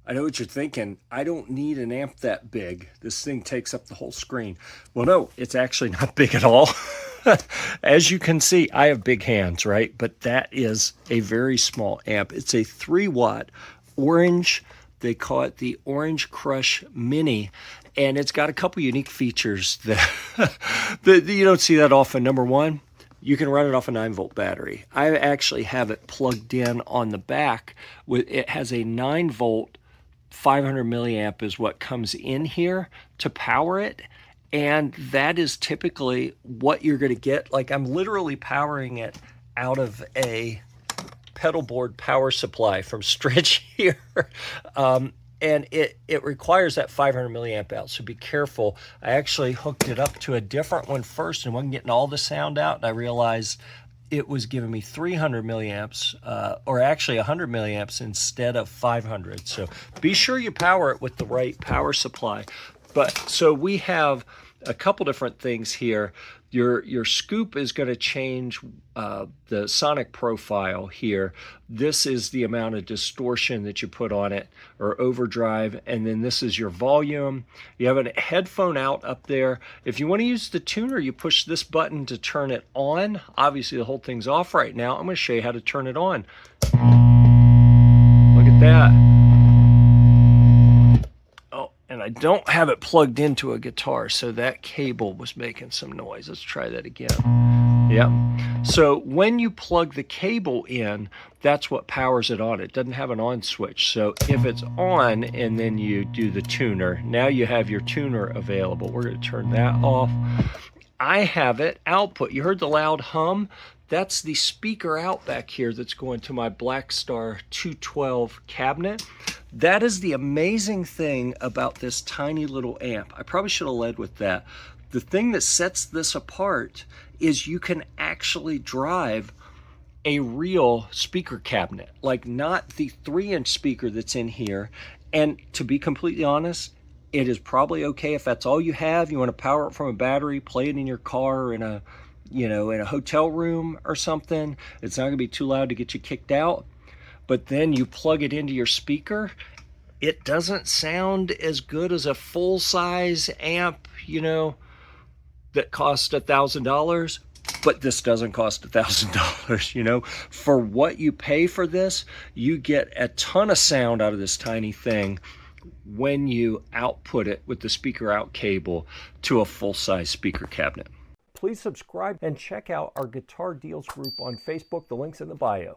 I know what you're thinking. I don't need an amp that big. This thing takes up the whole screen. Well, no, it's actually not big at all. As you can see, I have big hands, right? But that is a very small amp. It's a 3-watt orange. They call it the Orange Crush Mini. And it's got a couple unique features that, that you don't see that often. Number one, you can run it off a 9-volt battery. I actually have it plugged in on the back. It has a 9-volt 500 milliamp is what comes in here to power it. And that is typically what you're going to get. Like, I'm literally powering it out of a pedal board power supply from Stretch here. And it requires that 500 milliamp out, so be careful. I actually hooked it up to a different one first and wasn't getting all the sound out, and I realized it was giving me 300 milliamps, or actually 100 milliamps instead of 500. So be sure you power it with the right power supply. But so we have a couple different things here. Your scoop is going to change the sonic profile here. This is the amount of distortion that you put on it, or overdrive, and then this is your volume. You have a headphone out up there. If you want to use the tuner, you push this button to turn it on. Obviously the whole thing's off right now. I'm going to show you how to turn it on. Look at that. And I don't have it plugged into a guitar, so that cable was making some noise. Let's try that again. Yep. So when you plug the cable in, that's what powers it on. It doesn't have an on switch. So if it's on and then you do the tuner, now you have your tuner available. We're going to turn that off. I have it output. You heard the loud hum? That's the speaker out back here that's going to my Blackstar 212 cabinet. That is the amazing thing about this tiny little amp. I probably should have led with that. The thing that sets this apart is you can actually drive a real speaker cabinet, like not the 3-inch speaker that's in here. And to be completely honest, it is probably okay if that's all you have. You want to power it from a battery, play it in your car or in a hotel room or something. It's not going to be too loud to get you kicked out. But then you plug it into your speaker, it doesn't sound as good as a full-size amp, that costs $1,000. But this doesn't cost $1,000, For what you pay for this, you get a ton of sound out of this tiny thing when you output it with the speaker out cable to a full-size speaker cabinet. Please subscribe and check out our Guitar Deals group on Facebook. The link's in the bio.